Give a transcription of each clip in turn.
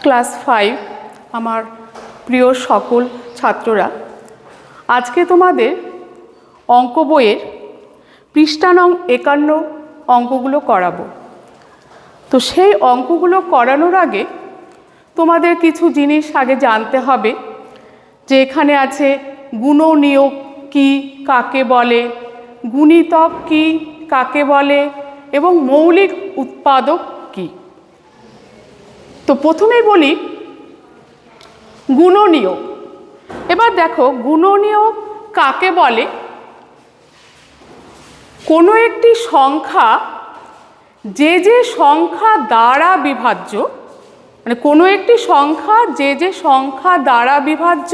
Class 5 আমার প্রিয় সকল ছাত্ররা, আজকে তোমাদের অঙ্ক বইয়ের পৃষ্ঠা নং 51 অঙ্কগুলো করাবো। তো সেই অঙ্কগুলো করানোর আগে তোমাদের কিছু জিনিস আগে জানতে হবে, যে এখানে আছে গুণনীয়ক কি, কাকে বলে, গুণিতক কি, কাকে বলে, এবং মৌলিক উৎপাদক কি। তো প্রথমেই বলি গুণনীয়ক। এবার দেখো গুণনীয়ক কাকে বলে। কোনো একটি সংখ্যা যে সংখ্যা দ্বারা বিভাজ্য, মানে কোনো একটি সংখ্যা যে সংখ্যা দ্বারা বিভাজ্য,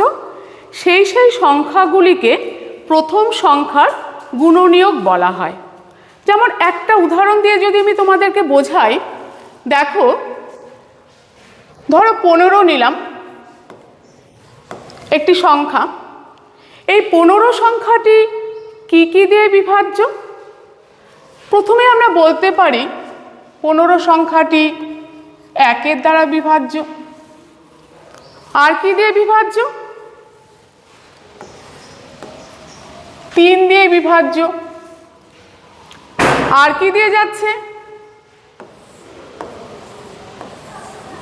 সেই সংখ্যাগুলিকে প্রথম সংখ্যার গুণনীয়ক বলা হয়। যেমন একটা উদাহরণ দিয়ে যদি আমি তোমাদেরকে বোঝাই, দেখো ধরো 15 নিলাম একটি সংখ্যা। এই 15 সংখ্যাটি কি কি দিয়ে বিভাজ্য? প্রথমে আমরা বলতে পারি 15 সংখ্যাটি 1-এর দ্বারা বিভাজ্য। আর কি দিয়ে বিভাজ্য? 3 দিয়ে বিভাজ্য। আর কি দিয়ে যাচ্ছে?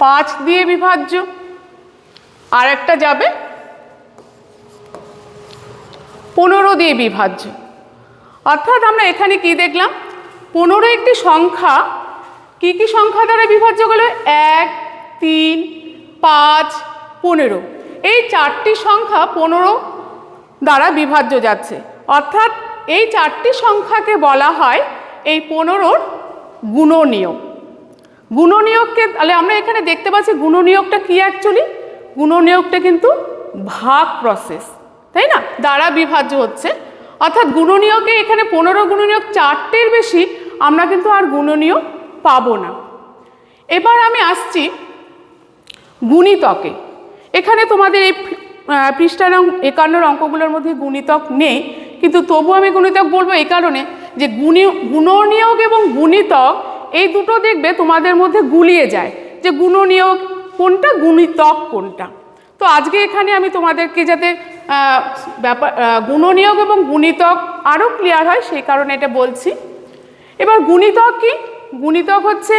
5 দিয়ে বিভাজ্য। আর একটা যাবে 15 দিয়ে বিভাজ্য। অর্থাৎ আমরা এখানে কি দেখলাম, 15 একটি সংখ্যা কি কি সংখ্যা দ্বারা বিভাজ্য হলো? 1, 3, 5, 15। এই চারটি সংখ্যা 15 দ্বারা বিভাজ্য যাচ্ছে। অর্থাৎ এই চারটি সংখ্যাকে বলা হয় এই 15-র গুণনীয়ক। গুণনীয়ককে তাহলে আমরা এখানে দেখতে পাচ্ছি গুণনীয়কটা কি অ্যাকচুয়ালি? গুণনীয়কটা কিন্তু ভাগ প্রসেস, তাই না? দ্বারা বিভাজ্য হচ্ছে। অর্থাৎ গুণনীয়কে এখানে 15 গুণনীয়ক 4টের বেশি আমরা কিন্তু আর গুণনীয়ক পাবো না। এবার আমি আসছি গুণিতকে। এখানে তোমাদের এই পৃষ্ঠা নং 51 অঙ্কগুলোর মধ্যে গুণিতক নেই, কিন্তু তবু আমি গুণিতক বলবো এই কারণে যে গুণনীয়ক এবং গুণিতক এই দুটো দেখবে তোমাদের মধ্যে গুলিয়ে যায়, যে গুণনীয়ক কোনটা, গুণিতক কোনটা। তো আজকে এখানে আমি তোমাদেরকে যাতে গুণনীয়ক এবং গুণিতক আরও ক্লিয়ার হয় সেই কারণে এটা বলছি। এবার গুণিতক কি? গুণিতক হচ্ছে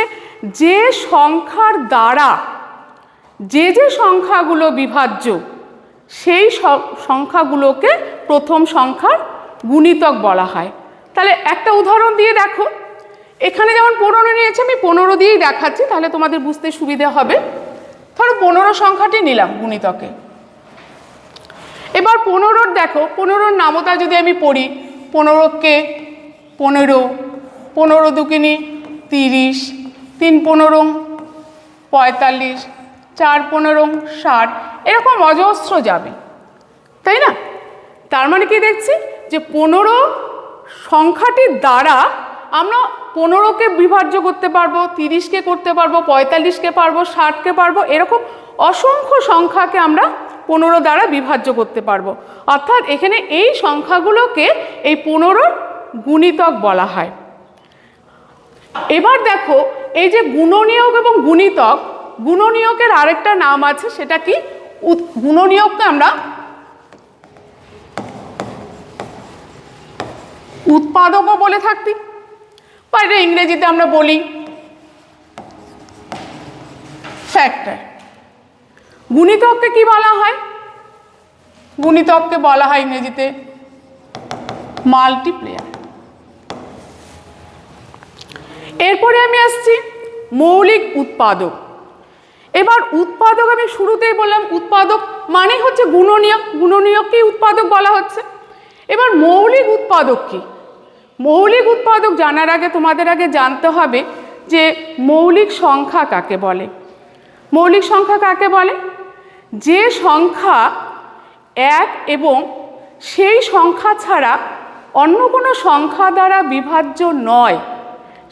যে সংখ্যার দ্বারা যে সংখ্যাগুলো বিভাজ্য, সেই সংখ্যাগুলোকে প্রথম সংখ্যার গুণিতক বলা হয়। তাহলে একটা উদাহরণ দিয়ে দেখো, এখানে যেমন 15 নিয়েছে, আমি 15 দিয়েই দেখাচ্ছি, তাহলে তোমাদের বুঝতে সুবিধা হবে। ধরো 15 সংখ্যাটি নিলাম গুণিতকে। এবার 15-র দেখো, 15-র নামতা যদি আমি পড়ি, 15কে 15, 15 দুগুণে 30, 3 15 45, 4 15 60, এরকম অজস্র যাবে, তাই না? তার মানে কি দেখছি যে 15 সংখ্যাটির দ্বারা আমরা 15কে বিভাজ্য করতে পারবো, 30কে করতে পারবো, 45কে পারবো, 60কে পারবো, এরকম অসংখ্য সংখ্যাকে আমরা 15 দ্বারা বিভাজ্য করতে পারবো। অর্থাৎ এখানে এই সংখ্যাগুলোকে এই 15-র গুণিতক বলা হয়। এবার দেখো এই যে গুণনীয়ক এবং গুণিতক, গুণনীয়কের আরেকটা নাম আছে, সেটা কি? গুণনীয়ককে আমরা উৎপাদকও বলে থাকি, বা এটা ইংরেজিতে আমরা বলি ফ্যাক্টর। গুণিতককে কি বলা হয়? গুণিতককে বলা হয় ইংরেজিতে মাল্টিপ্লায়ার। এরপরে আমি আসছি মৌলিক উৎপাদক। এবার উৎপাদক আমি শুরুতেই বললাম, উৎপাদক মানে হচ্ছে গুণনীয়ক, গুণনীয়ককেই উৎপাদক বলা হচ্ছে। এবার মৌলিক উৎপাদক কি? মৌলিক উৎপাদক জানার আগে তোমাদের আগে জানতে হবে যে মৌলিক সংখ্যা কাকে বলে। মৌলিক সংখ্যা কাকে বলে? যে সংখ্যা 1 এবং সেই সংখ্যা ছাড়া অন্য কোনো সংখ্যা দ্বারা বিভাজ্য নয়,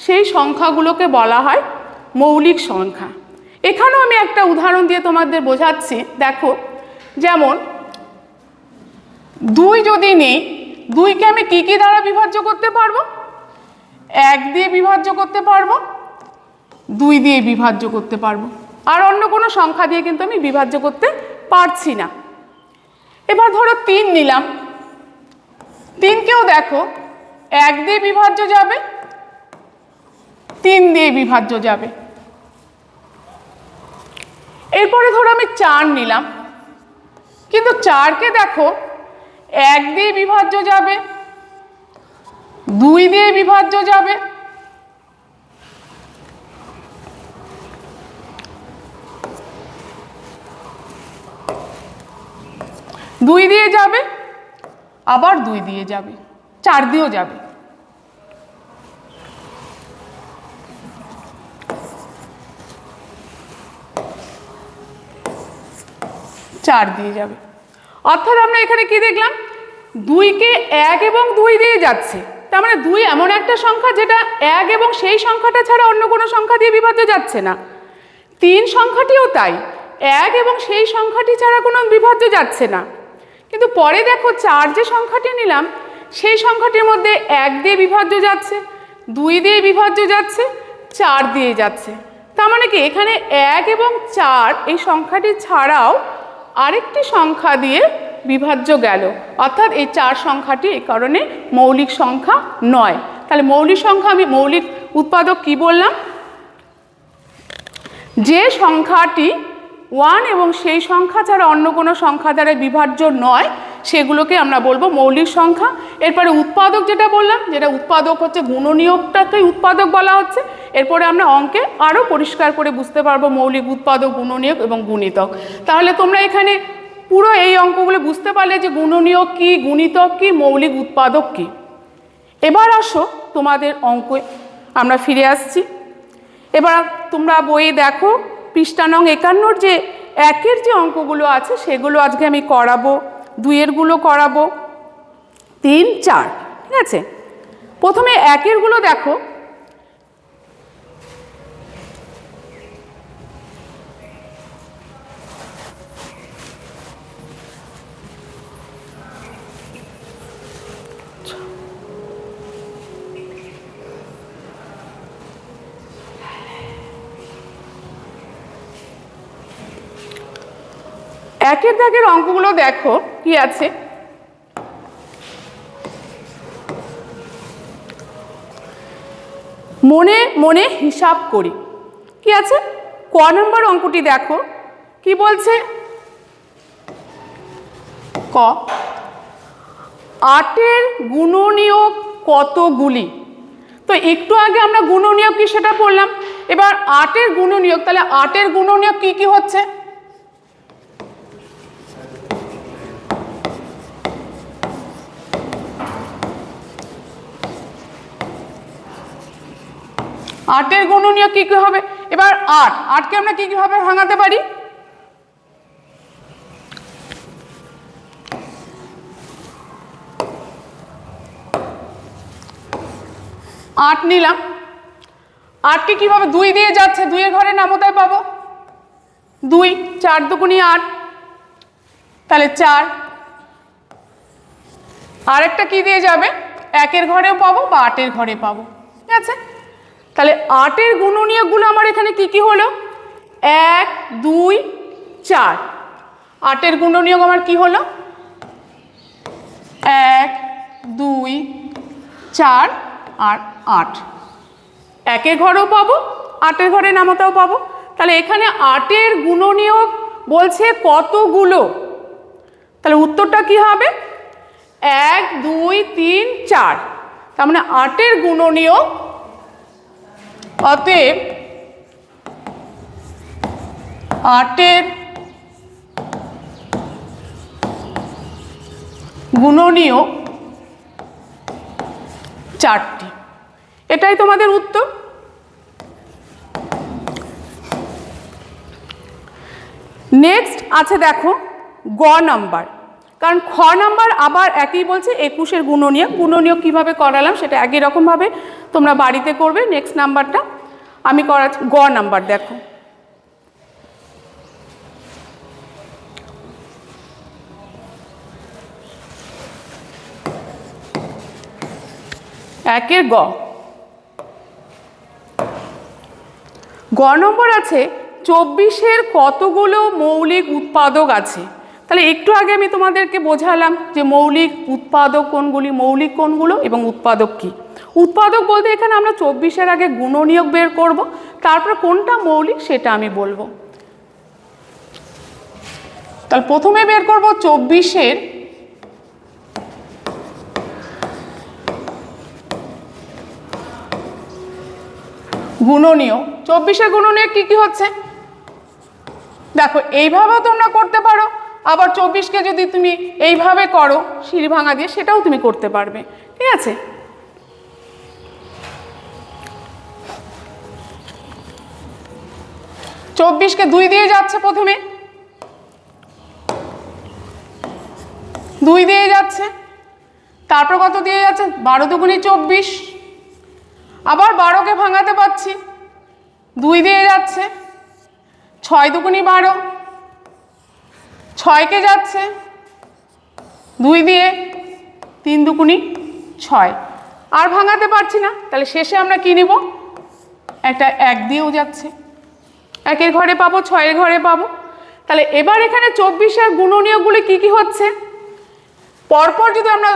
সেই সংখ্যাগুলোকে বলা হয় মৌলিক সংখ্যা। এখানেও আমি একটা উদাহরণ দিয়ে তোমাদের বোঝাচ্ছি। দেখো, যেমন 2 যদি নিই, 2কে আমি কি কি দ্বারা বিভাজ্য করতে পারবো? 1 দিয়ে বিভাজ্য করতে পারবো, 2 দিয়ে বিভাজ্য করতে পারবো, আর অন্য কোনো সংখ্যা দিয়ে কিন্তু আমি বিভাজ্য করতে পারছি না। এবার ধরো 3 নিলাম, 3কেও দেখো 1 দিয়ে বিভাজ্য যাবে, 3 দিয়ে বিভাজ্য যাবে। এরপরে ধরো আমি 4 নিলাম, কিন্তু 4কে দেখো 1 দিয়ে বিভাজ্য যাবে, 2 দিয়ে বিভাজ্য যাবে, 2 দিয়ে যাবে, আবার 2 দিয়ে যাবে, 4 দিয়েও যাবে। দিয়ে যাবে। অর্থাৎ আমরা এখানে কি দেখলাম, 2কে 1 এবং 2 দিয়ে যাচ্ছে, তার মানে 2 এমন একটা সংখ্যা যেটা 1 এবং সেই সংখ্যাটা ছাড়া অন্য কোনো সংখ্যা দিয়ে বিভাজ্য যাচ্ছে না। 3 সংখ্যাটিও তাই, 1 এবং সেই সংখ্যাটি ছাড়া কোনো বিভাজ্য যাচ্ছে না। কিন্তু পরে দেখো 4 যে সংখ্যাটি নিলাম সেই সংখ্যাটির মধ্যে 1 দিয়ে বিভাজ্য যাচ্ছে, 2 দিয়ে বিভাজ্য যাচ্ছে, 4 দিয়ে যাচ্ছে। তার মানে কি এখানে 1 এবং 4 এই সংখ্যাটি ছাড়াও আরেকটি সংখ্যা দিয়ে বিভাজ্য গেল, অর্থাৎ এই 4 সংখ্যাটি এই কারণে মৌলিক সংখ্যা নয়। তাহলে মৌলিক সংখ্যা, আমি মৌলিক উৎপাদক কি বললাম, যে সংখ্যাটি 1 এবং সেই সংখ্যা ছাড়া অন্য কোনো সংখ্যা দ্বারা বিভাজ্য নয় সেগুলোকে আমরা বলবো মৌলিক সংখ্যা। এরপরে উৎপাদক যেটা বললাম, যেটা উৎপাদক হচ্ছে গুণনীয়কটাকেই উৎপাদক বলা হচ্ছে। এরপরে আমরা অঙ্কে আরও পরিষ্কার করে বুঝতে পারবো মৌলিক, উৎপাদক, গুণনীয়ক এবং গুণিতক। তাহলে তোমরা এখানে পুরো এই অঙ্কগুলো বুঝতে পারলে যে গুণনীয়ক কী, গুণিতক কী, মৌলিক, উৎপাদক কী। এবার আসো তোমাদের অঙ্কে আমরা ফিরে আসছি। এবার তোমরা বইয়ে দেখো পৃষ্ঠা নং 51 যে 1-এর যে অঙ্কগুলো আছে সেগুলো আজকে আমি করাবো, 2-এরগুলো করাবো, 3, 4, ঠিক আছে। প্রথমে 1-এরগুলো দেখো, একের দাগের অঙ্কগুলো দেখো কি আছে। মনে মনে হিসাব করি, কি আছে, ক নম্বর অঙ্কটি দেখো কি বলছে, ক 8-এর গুণনীয়ক কতগুলি। তো একটু আগে আমরা গুণনীয়ক কি সেটা পড়লাম, এবার 8-এর গুণনীয়ক, তাহলে 8-এর গুণনীয়ক কি কি হচ্ছে, আটের গুণনীয়ক কি কি হবে। এবার 8কে আমরা কি কিভাবে ভাঙাতে পারি, 8 নিলাম, 8কে কিভাবে, 2 দিয়ে যাচ্ছে, 2-এর ঘরে নামতায় পাবো 2, 4 দুগুণী 8, তাহলে 4। আরেকটা কি দিয়ে যাবে, 1-এর ঘরেও পাবো বা 8-এর ঘরে পাবো, ঠিক আছে। তাহলে 8-এর গুণনীয়কগুলো আমার এখানে কি কি হলো, 1, 2, 4। 8-এর গুণনীয়ক আমার কি হলো, 1, 2, 4 আর 8। 1-এর ঘরেও পাবো, 8-এর ঘরে নামতাও পাবো। তাহলে এখানে 8-এর গুণনীয়ক বলছে কতগুলো, তাহলে উত্তরটা কি হবে, 1, 2, 3, 4। তার মানে 8-এর গুণনীয়ক, অতএব 8-এর গুণনীয়ক 4টি। এটাই তোমাদের উত্তর। নেক্সট আছে দেখো গ নাম্বার, কারণ খ নাম্বার আবার একই বলছে 21-এর গুণনীয়ক। গুণনীয়ক কীভাবে করালাম সেটা একই রকমভাবে তোমরা বাড়িতে করবে। নেক্সট নাম্বারটা আমি করাচ্ছি, গ নাম্বার দেখো, একের গ। গ নম্বর আছে 24-এর কতগুলো মৌলিক উৎপাদক আছে। তাহলে একটু আগে আমি তোমাদেরকে বোঝালাম যে মৌলিক উৎপাদক কোনগুলি, মৌলিক কোনগুলো এবং উৎপাদক কি। উৎপাদক বলতে এখানে আমরা 24-এর আগে গুণনীয়ক বের করব, তারপর কোনটা মৌলিক সেটা আমি বলবো। তাহলে প্রথমে বের করব 24-এর গুণনীয়ক। 24-এর গুণনীয়ক কি কি হচ্ছে দেখো, এইভাবেও তোমরা করতে পারো, আবার 24-কে যদি তুমি এইভাবে করো সিঁড়ি ভাঙা দিয়ে, সেটাও তুমি করতে পারবে, ঠিক আছে। চব্বিশকে 2 দিয়ে যাচ্ছে, প্রথমে 2 দিয়ে যাচ্ছে, তারপর কত দিয়ে যাচ্ছে 12 দুগুণে 24, আবার 12কে ভাঙাতে পারছি, 2 দিয়ে যাচ্ছে, 6 দুগুণে 12, 6কে যাচ্ছে 2 দিয়ে, 3 দুগুণে 6, আর ভাঙাতে পারছি না, তাহলে শেষে আমরা কি নিব, একটা 1 দিয়েও যাচ্ছে, 1-এর ঘরে পাবো, 6-এর ঘরে পাবো। তাহলে এবার এখানে 24-এর গুণনীয়কগুলি কি কি হচ্ছে, পরপর যদি আমরা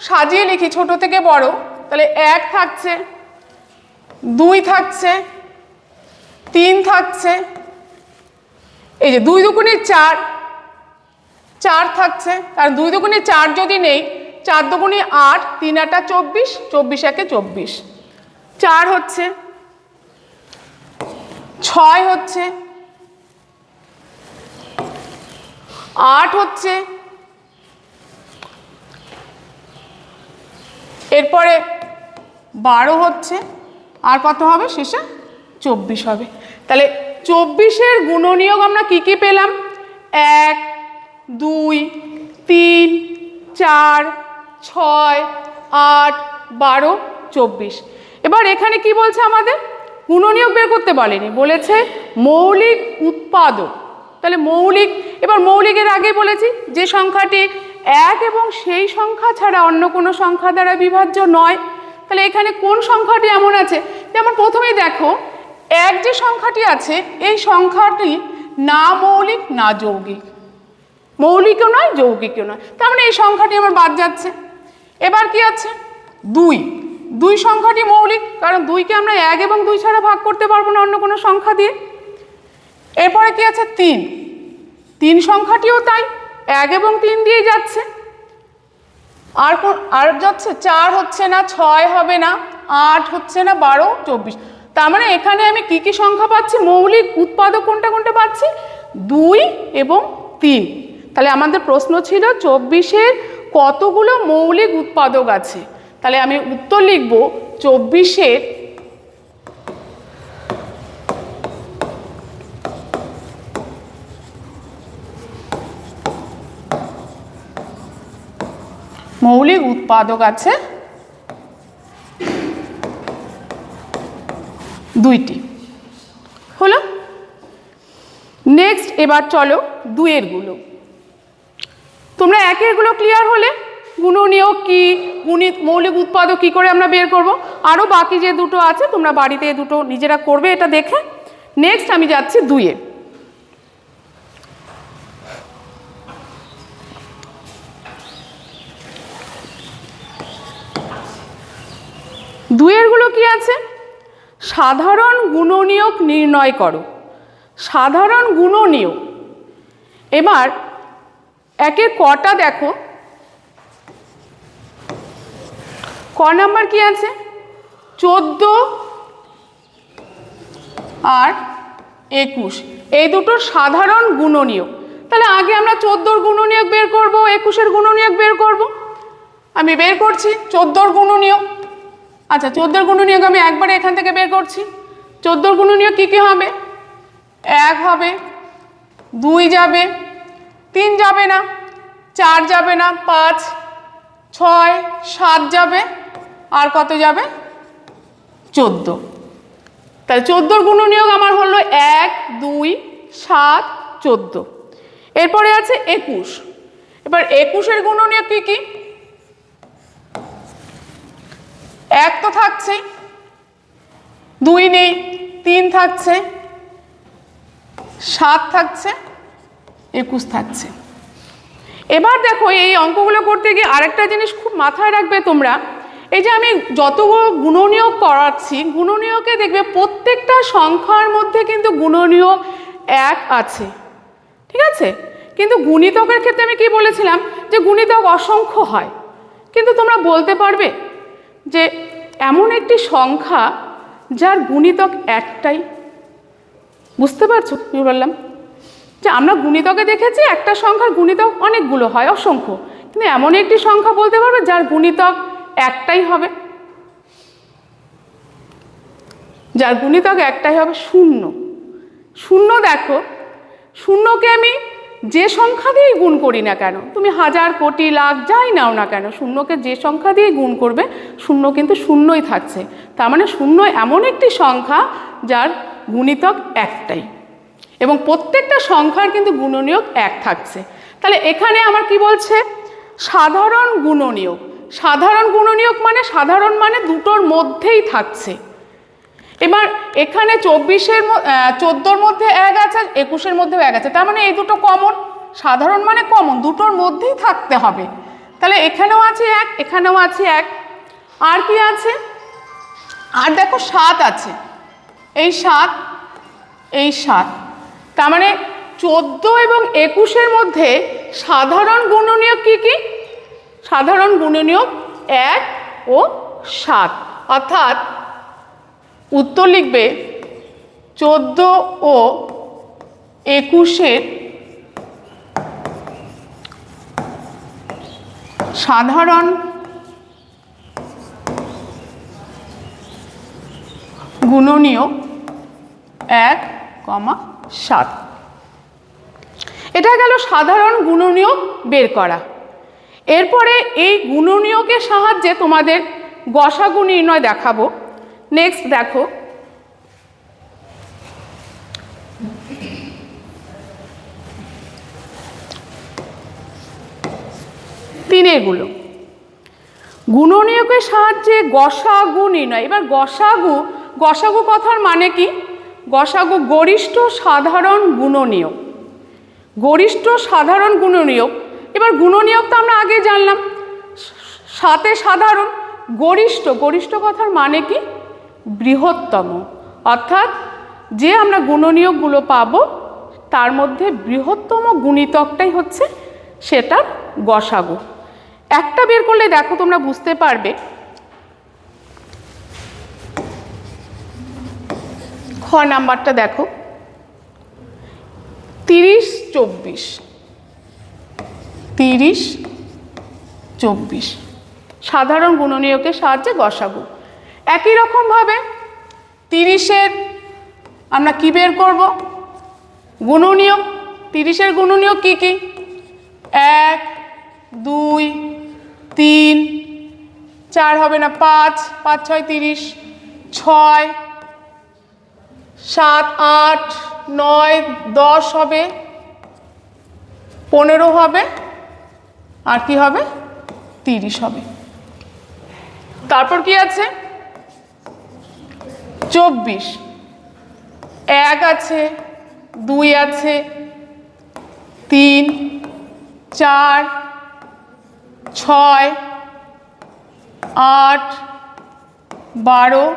সাজিয়ে লিখি ছোট থেকে বড়, তাহলে 1 থাকছে, 2 থাকছে, 3 থাকছে, এই যে 2 দুগুণে 4, 4 থাকছে, কারণ 2 দুগুণে 4 যদি নেই, 4 দুগুণে 8, 3 8 24, 24 1 24, 4 হচ্ছে, 6 হচ্ছে, 8 হচ্ছে, এরপরে 12 হচ্ছে, আর কত হবে শেষে 24 হবে। তাহলে 24-এর গুণনীয়ক আমরা কি কি পেলাম, 1 2 3 4 6 8 12 24। এবার এখানে কি বলছে, আমাদের গুণনীয়ক বের করতে বলেনি, বলেছে মৌলিক উৎপাদক। তাহলে মৌলিক, এবার মৌলিকের আগে বলেছি যে সংখ্যাটি 1 এবং সেই সংখ্যা ছাড়া অন্য কোনো সংখ্যা দ্বারা বিভাজ্য নয়। তাহলে এখানে কোন সংখ্যাটি এমন আছে, যেমন প্রথমেই দেখো 1 যে সংখ্যাটি আছে, এই সংখ্যাটি না মৌলিক না যৌগিক, মৌলিকও নয় যৌগিকও নয়, তার মানে এই সংখ্যাটি আমার বাদ যাচ্ছে। এবার কি আছে 2, 2 সংখ্যাটি মৌলিক, কারণ 2কে আমরা 1 এবং 2 ছাড়া ভাগ করতে পারবো না অন্য কোনো সংখ্যা দিয়ে। এরপরে কি আছে 3, 3 সংখ্যাটিও তাই, 1 এবং 3 দিয়ে যাচ্ছে, আর যাচ্ছে 4 হচ্ছে না, 6 হবে না, 8 হচ্ছে না, 12 24। তার মানে এখানে আমি কি কি সংখ্যা পাচ্ছি, মৌলিক উৎপাদক কোনটা কোনটা পাচ্ছি, 2 এবং 3। তাহলে আমাদের প্রশ্ন ছিল 24-এর কতগুলো মৌলিক উৎপাদক আছে। তাহলে আমি উত্তর লিখব 24-এর মৌলিক উৎপাদক আছে 2টি। হলো। নেক্সট এবার চলো 2-এর গুলো। তোমরা 1-এর গুলো ক্লিয়ার হলে, গুণনীয়ক কি, মৌলিক উৎপাদক কি করে আমরা বের করব, আরও বাকি যে দুটো আছে তোমরা বাড়িতে দুটো নিজেরা করবে এটা দেখে। নেক্সট আমি যাচ্ছি 2-এ। 2-এর গুলো কি আছে, সাধারণ গুণনীয়ক নির্ণয় করো। সাধারণ গুণনীয়ক, এবার 1-এর কটা দেখো, ক নাম্বার কি আছে 14 আর 21, এই দুটোর সাধারণ গুণনীয়ক। তাহলে আগে আমরা 14-র গুণনীয়ক বের করব, 21-এর গুণনীয়ক বের করব। আমি বের করছি 14-র গুণনীয়ক। আচ্ছা, 14-র গুণনীয়ক আমি একবারে এখান থেকে বের করছি। 14-র গুণনীয়ক কী কী হবে, 1 হবে, 2 যাবে, 3 যাবে না, 4 যাবে না, 5 6 7 যাবে, আর কত যাবে 14। তাহলে 14-র গুণনীয়ক আমার হলো 1 2 7 14। এরপরে আছে 21। এবার 21-এর গুণনীয়ক কী কী, 1 তো থাকছে, 2 নেই, 3 থাকছে, 7 থাকছে, 21 থাকছে। এবার দেখো এই অঙ্কগুলো করতে গিয়ে আরেকটা জিনিস খুব মাথায় রাখবে তোমরা, এই যে আমি যতগুলো গুণনীয়ক করাচ্ছি, গুণনীয়কে দেখবে প্রত্যেকটা সংখ্যার মধ্যে কিন্তু গুণনীয়ক 1 আছে, ঠিক আছে? কিন্তু গুণিতকের ক্ষেত্রে আমি কি বলেছিলাম যে গুণিতক অসংখ্য হয়, কিন্তু তোমরা বলতে পারবে যে এমন একটি সংখ্যা যার গুণিতক একটাই? বুঝতে পারছো কি বললাম? যে আমরা গুণিতকে দেখেছি একটা সংখ্যার গুণিতক অনেকগুলো হয়, অসংখ্য, কিন্তু এমন একটি সংখ্যা বলতে পারবে যার গুণিতক একটাই হবে? যার গুণিতক একটাই হবে 0। 0 দেখো, শূন্যকে আমি যে সংখ্যা দিয়েই গুণ করি না কেন, তুমি হাজার কোটি লাখ যাই নাও না কেন, শূন্যকে যে সংখ্যা দিয়েই গুণ করবে 0 কিন্তু 0ই থাকছে। তার মানে 0 এমন একটি সংখ্যা যার গুণিতক একটাই, এবং প্রত্যেকটা সংখ্যার কিন্তু গুণনীয়ক 1 থাকছে। তাহলে এখানে আমার কি বলছে? সাধারণ গুণনীয়ক। সাধারণ গুণনীয়ক মানে সাধারণ মানে দুটোর মধ্যেই থাকছে। এবার এখানে 14-র মধ্যে 1 আছে, 21-এর মধ্যেও 1 আছে, তার মানে এই দুটো কমন। সাধারণ মানে কমন, দুটোর মধ্যেই থাকতে হবে। তাহলে এখানেও আছে 1, এখানেও আছে 1। আর কি আছে? আর দেখো 7 আছে, এই 7, এই 7। তার মানে 14 এবং 21-এর মধ্যে সাধারণ গুণনীয়ক কি কি? সাধারণ গুণনীয়ক 1 ও 7, অর্থাৎ উত্তর লিখবে 14 ও 21-এর সাধারণ গুণনীয়ক 1,7। এটা গেল সাধারণ গুণনীয়ক বের করা। এরপরে এই গুণনীয়কের সাহায্যে তোমাদের গসাগু নির্ণয় দেখাবো। নেক্সট দেখো, তিনেরগুলো গুণনীয়কের সাহায্যে গসাগু নির্ণয়। এবার গসাগু কথার মানে কি? গসাগু গরিষ্ঠ সাধারণ গুণনীয়ক। গরিষ্ঠ সাধারণ গুণনীয়ক। এবার গুণনীয়ক তো আমরা আগে জানলাম, 7 সাধারণ। গরিষ্ঠ কথার মানে কি? বৃহত্তম। অর্থাৎ যে আমরা গুণনীয়কগুলো পাবো তার মধ্যে বৃহত্তম গুণিতকটাই হচ্ছে সেটার গসাগু। একটা বের করলে দেখো তোমরা বুঝতে পারবে। খ নাম্বারটা দেখো, 30-24। 30-24 সাধারণ গুণনীয়কের সাহায্যে গসাগু। একই রকমভাবে 30-এর আমরা কি বের করব? গুণনীয়ক। 30-এর গুণনীয়ক কি কি? 1, 2, 3, 4 হবে না, 5, 5, 6, 30, 6, 7, 8, 9, 10 হবে, 15 হবে, আর কি হবে? 30 হবে। তারপর কি আছে? 24। 1 আছে, 2 আছে, 3, 4, 6, 8, 12,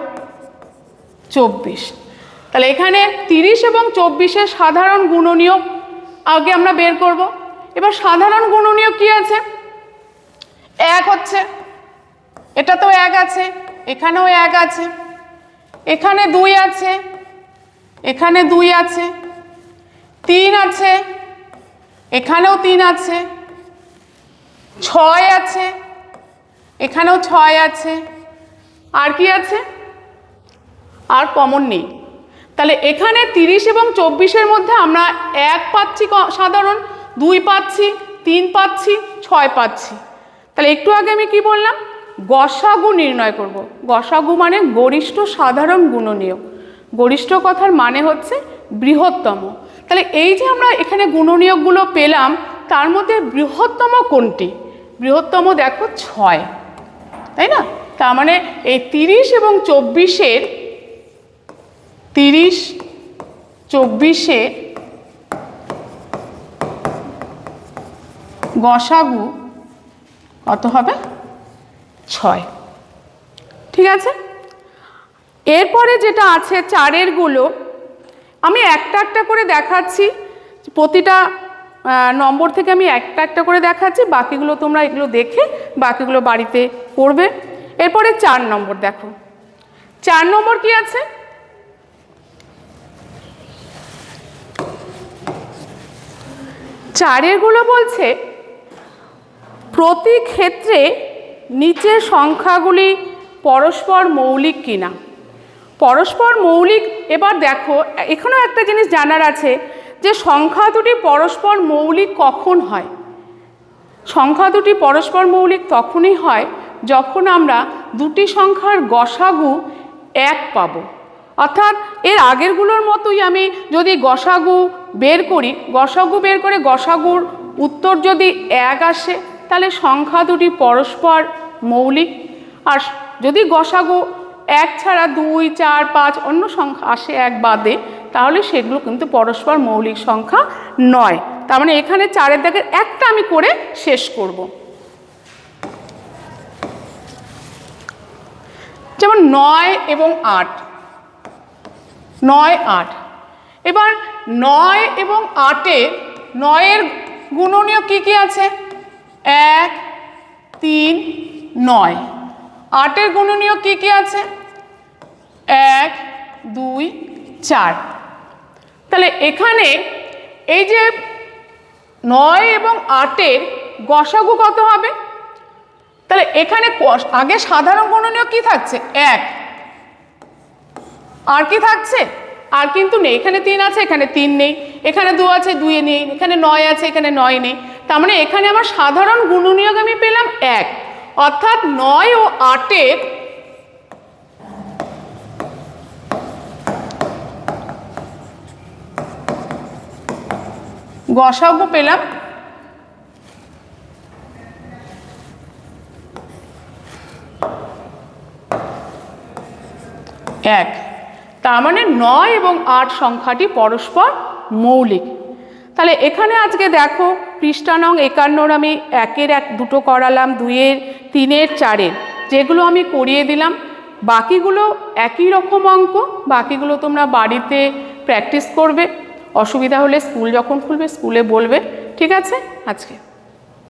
24। তাহলে এখানে 30 এবং 24-এর সাধারণ গুণনীয়ক আগে আমরা বের করব। এবার সাধারণ গুণনীয়ক কি আছে? 1 হচ্ছে, এটা তো 1 আছে, এখানেও 1 আছে, এখানে 2 আছে, এখানে 2 আছে, 3 আছে, এখানেও 3 আছে, 6 আছে, এখানেও 6 আছে, আর কি আছে? আর কমন নেই। তাহলে এখানে 30 এবং 24-এর মধ্যে আমরা 1 পাচ্ছি সাধারণ, 2 পাচ্ছি, 3 পাচ্ছি, 6 পাচ্ছি। তাহলে একটু আগে আমি কি বললাম? গসাগু নির্ণয় করব। গসাগু মানে গরিষ্ঠ সাধারণ গুণনীয়ক। গরিষ্ঠ কথার মানে হচ্ছে বৃহত্তম। তাহলে এই যে আমরা এখানে গুণনীয়কগুলো পেলাম, তার মধ্যে বৃহত্তম কোনটি? বৃহত্তম দেখো 6, তাই না? তার মানে এই 30 এবং 24-এর গসাগু কত হবে 6। ঠিক আছে, এরপরে যেটা আছে চারেরগুলো আমি একটা একটা করে দেখাচ্ছি, প্রতিটা নম্বর থেকে আমি একটা একটা করে দেখাচ্ছি, বাকিগুলো তোমরা এগুলো দেখে বাকিগুলো বাড়িতে করবে। এরপরে 4 নম্বর দেখো, 4 নম্বর কি আছে, চারেরগুলো বলছে প্রতি ক্ষেত্রে নিচের সংখ্যাগুলি পরস্পর মৌলিক কিনা। পরস্পর মৌলিক, এবার দেখো এখানেও একটা জিনিস জানার আছে যে সংখ্যা দুটি পরস্পর মৌলিক কখন হয়। সংখ্যা দুটি পরস্পর মৌলিক তখনই হয় যখন আমরা দুটি সংখ্যার গসাগু 1 পাবো। অর্থাৎ এর আগেরগুলোর মতোই আমি যদি গসাগু বের করি, গসাগু বের করে গসাগুর উত্তর যদি 1 আসে তাহলে সংখ্যা দুটি পরস্পর মৌলিক। আর যদি গসাগু 1 ছাড়া 2, 4, 5 অন্য সংখ্যা আসে 1 বাদে, তাহলে সেগুলো কিন্তু পরস্পর মৌলিক সংখ্যা নয়। তার মানে এখানে 4-এর দাগের একটা আমি করে শেষ করব। যেমন 9 এবং 8, 9, 8। এবার 9 এবং 8-এ 9-এর গুণনীয় কি কি আছে, 1, 3, 9। 8-এর গুণনীয় কি কি আছে, 1, 2, 4। তাহলে এখানে এই যে 9 এবং 8-এর গসাগু কত হবে, তাহলে এখানে আগে সাধারণ গুণনীয় কি থাকছে, 1। আর কি থাকছে, আর কিন্তু নেই, এখানে 3 আছে, এখানে 3 নেই, এখানে 2 আছে, 2 নেই, এখানে 9 আছে, এখানে 9 নেই। তার মানে এখানে আমার সাধারণ গুণনীয়ক আমি পেলাম 1। অর্থাৎ 9 ও 8-এর গসাগু পেলাম 1। তার মানে 9 এবং 8 সংখ্যাটি পরস্পর মৌলিক। তাহলে এখানে আজকে দেখো পৃষ্ঠা নং 51 আমি 1-এর 2টো করালাম, 2-এর 3-এর 4-এর যেগুলো আমি করিয়ে দিলাম। বাকিগুলো একই রকম অঙ্ক, বাকিগুলো তোমরা বাড়িতে প্র্যাকটিস করবে। অসুবিধা হলে স্কুল যখন খুলবে স্কুলে বলবে। ঠিক আছে আজকে।